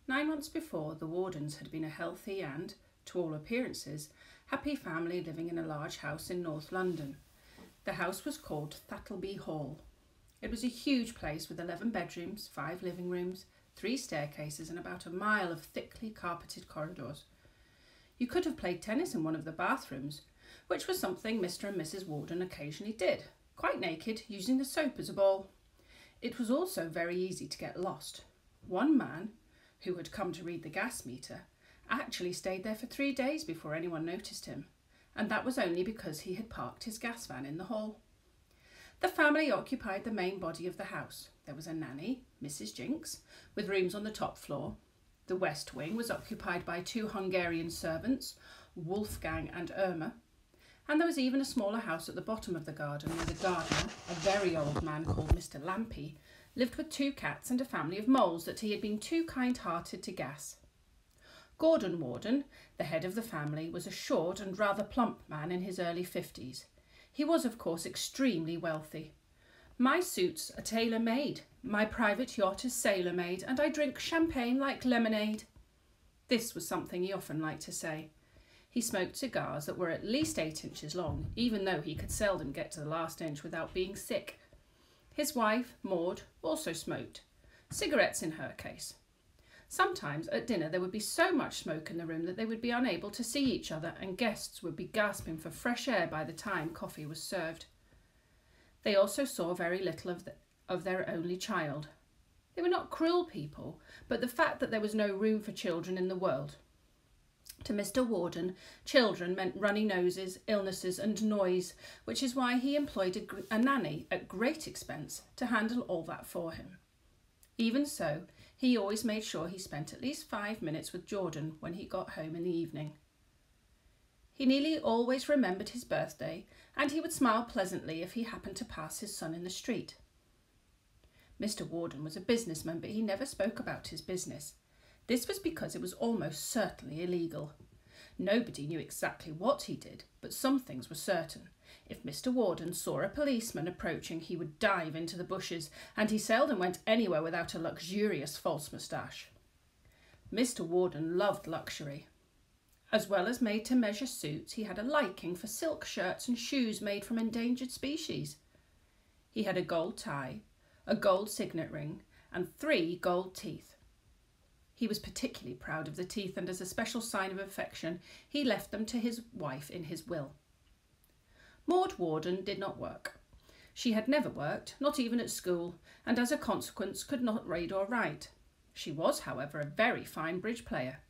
9 months before, the Wardens had been a healthy and, to all appearances, happy family living in a large house in North London. The house was called Thattleby Hall. It was a huge place with 11 bedrooms, 5 living rooms, 3 staircases and about a mile of thickly carpeted corridors. You could have played tennis in one of the bathrooms, which was something Mr. and Mrs. Warden occasionally did, quite naked, using the soap as a ball. It was also very easy to get lost. One man, who had come to read the gas meter, actually stayed there for 3 days before anyone noticed him, and that was only because he had parked his gas van in the hall. The family occupied the main body of the house. There was a nanny, Mrs. Jinks, with rooms on the top floor. The west wing was occupied by 2 Hungarian servants, Wolfgang and Irma, and there was even a smaller house at the bottom of the garden where the gardener, a very old man called Mr. Lampy, lived with 2 cats and a family of moles that he had been too kind-hearted to gas. Gordon Warden, the head of the family, was a short and rather plump man in his early 50s. He was, of course, extremely wealthy. "My suits are tailor-made, my private yacht is sailor-made, and I drink champagne like lemonade." This was something he often liked to say. He smoked cigars that were at least 8 inches long, even though he could seldom get to the last inch without being sick. His wife, Maud, also smoked, cigarettes in her case. Sometimes at dinner there would be so much smoke in the room that they would be unable to see each other, and guests would be gasping for fresh air by the time coffee was served. They also saw very little of their only child. They were not cruel people, but the fact that there was no room for children in the world. To Mr. Warden, children meant runny noses, illnesses and noise, which is why he employed a nanny at great expense to handle all that for him. Even so, he always made sure he spent at least 5 minutes with Jordan when he got home in the evening. He nearly always remembered his birthday, and he would smile pleasantly if he happened to pass his son in the street. Mr. Warden was a businessman, but he never spoke about his business. This was because it was almost certainly illegal. Nobody knew exactly what he did, but some things were certain. If Mr. Warden saw a policeman approaching, he would dive into the bushes, and he seldom went anywhere without a luxurious false moustache. Mr. Warden loved luxury. As well as made-to-measure suits, he had a liking for silk shirts and shoes made from endangered species. He had a gold tie, a gold signet ring, and 3 gold teeth. He was particularly proud of the teeth, and as a special sign of affection, he left them to his wife in his will. Maud Warden did not work. She had never worked, not even at school, and as a consequence could not read or write. She was, however, a very fine bridge player.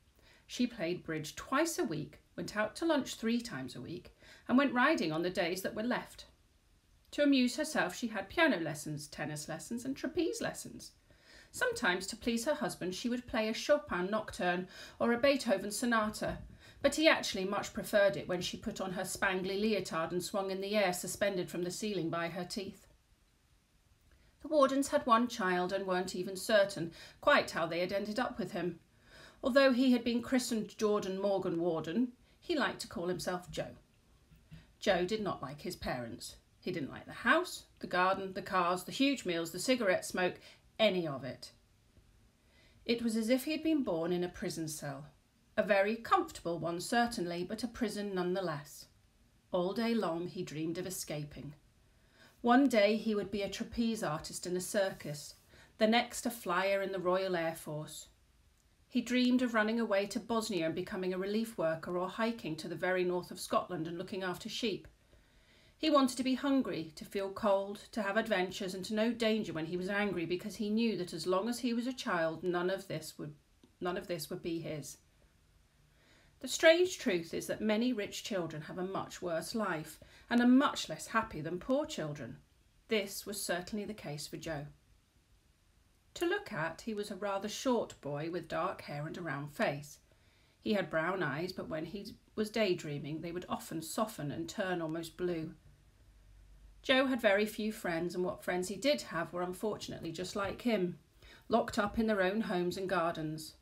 She played bridge twice a week, went out to lunch 3 times a week, and went riding on the days that were left. To amuse herself, she had piano lessons, tennis lessons, and trapeze lessons. Sometimes, to please her husband, she would play a Chopin nocturne or a Beethoven sonata, but he actually much preferred it when she put on her spangly leotard and swung in the air, suspended from the ceiling by her teeth. The Wardens had 1 child and weren't even certain quite how they had ended up with him. Although he had been christened Jordan Morgan Warden, he liked to call himself Joe. Joe did not like his parents. He didn't like the house, the garden, the cars, the huge meals, the cigarette smoke, any of it. It was as if he had been born in a prison cell. A very comfortable one, certainly, but a prison nonetheless. All day long he dreamed of escaping. One day he would be a trapeze artist in a circus, the next a flyer in the Royal Air Force. He dreamed of running away to Bosnia and becoming a relief worker, or hiking to the very north of Scotland and looking after sheep. He wanted to be hungry, to feel cold, to have adventures, and to know danger when he was angry, because he knew that as long as he was a child, none of this would be his. The strange truth is that many rich children have a much worse life, and are much less happy than poor children. This was certainly the case for Joe. To look at, he was a rather short boy with dark hair and a round face. He had brown eyes, but when he was daydreaming, they would often soften and turn almost blue. Joe had very few friends, and what friends he did have were unfortunately just like him, locked up in their own homes and gardens.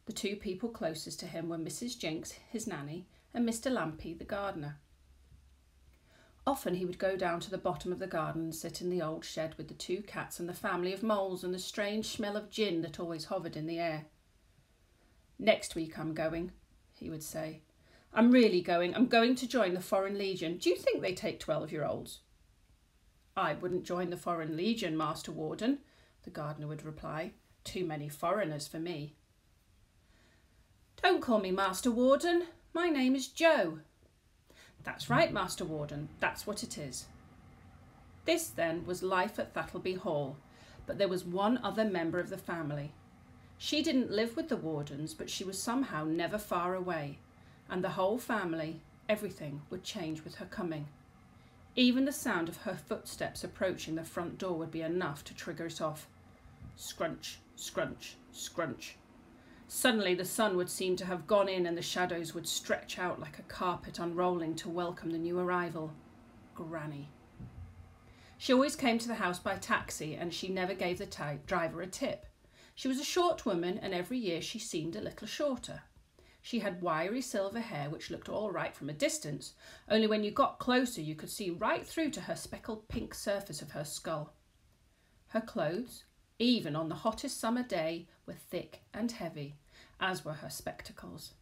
The 2 people closest to him were Mrs. Jinks, his nanny, and Mr. Lampy, the gardener. Often he would go down to the bottom of the garden and sit in the old shed with the 2 cats and the family of moles and the strange smell of gin that always hovered in the air. "Next week I'm going," he would say. "I'm really going. I'm going to join the Foreign Legion. Do you think they take 12-year-olds? "I wouldn't join the Foreign Legion, Master Warden," the gardener would reply. "Too many foreigners for me." "Don't call me Master Warden. My name is Joe." "That's right, Master Warden. That's what it is." This, then, was life at Thattleby Hall, but there was one other member of the family. She didn't live with the Wardens, but she was somehow never far away, and the whole family, everything, would change with her coming. Even the sound of her footsteps approaching the front door would be enough to trigger it off. Scrunch, scrunch, scrunch. Suddenly the sun would seem to have gone in and the shadows would stretch out like a carpet unrolling to welcome the new arrival, Granny. She always came to the house by taxi, and she never gave the driver a tip. She was a short woman, and every year she seemed a little shorter. She had wiry silver hair which looked all right from a distance, only when you got closer you could see right through to her speckled pink surface of her skull. Her clothes, even on the hottest summer day, were thick and heavy, as were her spectacles.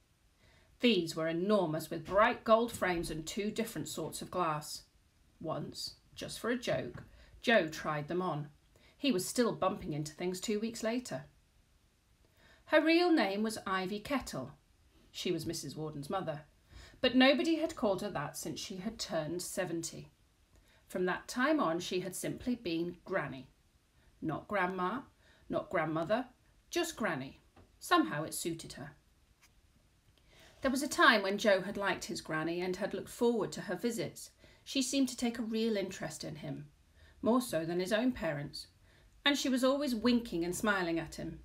These were enormous, with bright gold frames and 2 different sorts of glass. Once, just for a joke, Joe tried them on. He was still bumping into things 2 weeks later. Her real name was Ivy Kettle. She was Mrs. Warden's mother, but nobody had called her that since she had turned 70. From that time on, she had simply been Granny. Not Grandma, not Grandmother, just Granny. Somehow it suited her. There was a time when Joe had liked his Granny and had looked forward to her visits. She seemed to take a real interest in him, more so than his own parents, and she was always winking and smiling at him.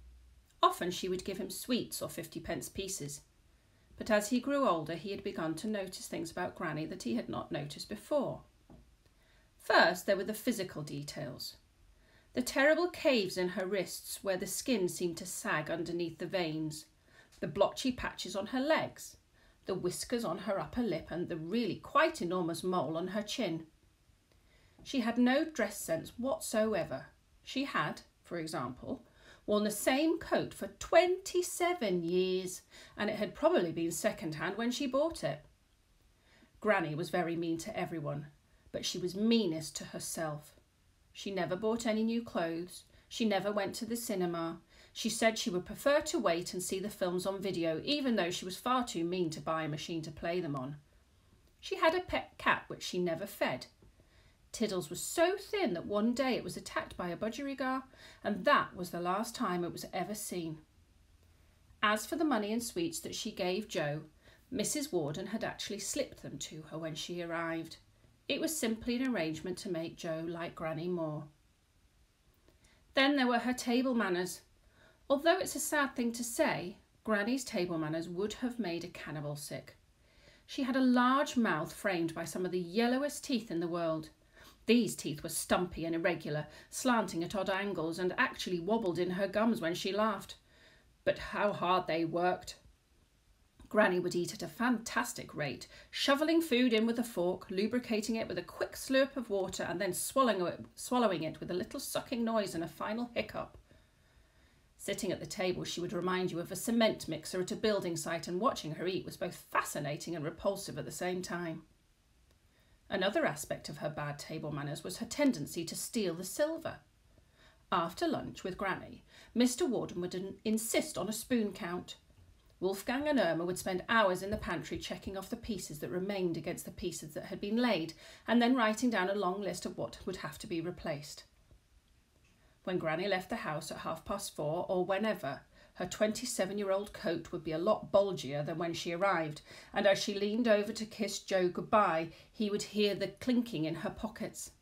Often she would give him sweets or 50-pence pieces. But as he grew older, he had begun to notice things about Granny that he had not noticed before. First, there were the physical details. The terrible caves in her wrists where the skin seemed to sag underneath the veins, the blotchy patches on her legs, the whiskers on her upper lip, and the really quite enormous mole on her chin. She had no dress sense whatsoever. She had, for example, worn the same coat for 27 years, and it had probably been second-hand when she bought it. Granny was very mean to everyone, but she was meanest to herself. She never bought any new clothes. She never went to the cinema. She said she would prefer to wait and see the films on video, even though she was far too mean to buy a machine to play them on. She had a pet cat which she never fed. Tiddles was so thin that one day it was attacked by a budgerigar, and that was the last time it was ever seen. As for the money and sweets that she gave Joe, Mrs. Warden had actually slipped them to her when she arrived. It was simply an arrangement to make Joe like Granny more. Then there were her table manners. Although it's a sad thing to say, Granny's table manners would have made a cannibal sick. She had a large mouth framed by some of the yellowest teeth in the world. These teeth were stumpy and irregular, slanting at odd angles, and actually wobbled in her gums when she laughed. But how hard they worked! Granny would eat at a fantastic rate, shoveling food in with a fork, lubricating it with a quick slurp of water, and then swallowing it with a little sucking noise and a final hiccup. Sitting at the table, she would remind you of a cement mixer at a building site, and watching her eat was both fascinating and repulsive at the same time. Another aspect of her bad table manners was her tendency to steal the silver. After lunch with Granny, Mr. Warden would insist on a spoon count. Wolfgang and Irma would spend hours in the pantry checking off the pieces that remained against the pieces that had been laid, and then writing down a long list of what would have to be replaced. When Granny left the house at 4:30 or whenever, her 27-year-old coat would be a lot bulgier than when she arrived, and as she leaned over to kiss Joe goodbye, he would hear the clinking in her pockets.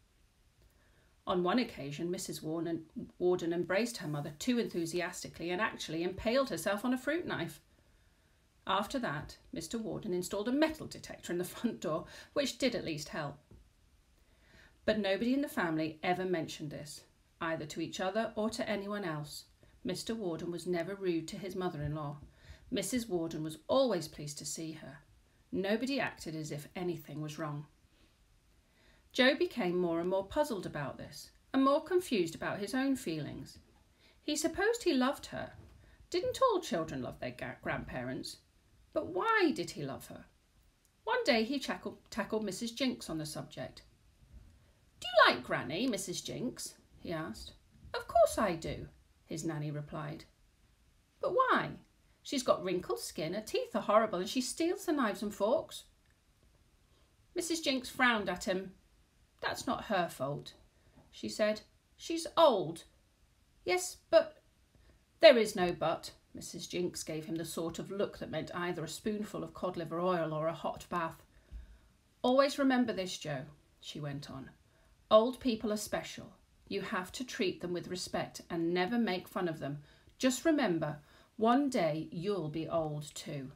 On one occasion, Mrs. Warden embraced her mother too enthusiastically and actually impaled herself on a fruit knife. After that, Mr. Warden installed a metal detector in the front door, which did at least help. But nobody in the family ever mentioned this, either to each other or to anyone else. Mr. Warden was never rude to his mother-in-law. Mrs. Warden was always pleased to see her. Nobody acted as if anything was wrong. Joe became more and more puzzled about this, and more confused about his own feelings. He supposed he loved her, Didn't all children love their grandparents? But why did he love her? One day he tackled Mrs. Jinks on the subject. "Do you like Granny, Mrs. Jinks?" he asked. "Of course I do," his nanny replied. "But why? She's got wrinkled skin, her teeth are horrible, and she steals the knives and forks." Mrs. Jinks frowned at him. "That's not her fault," she said. "She's old." "Yes, but—" "There is no but." Mrs. Jinks gave him the sort of look that meant either a spoonful of cod liver oil or a hot bath. "Always remember this, Joe," she went on. "Old people are special. You have to treat them with respect and never make fun of them. Just remember, one day you'll be old too."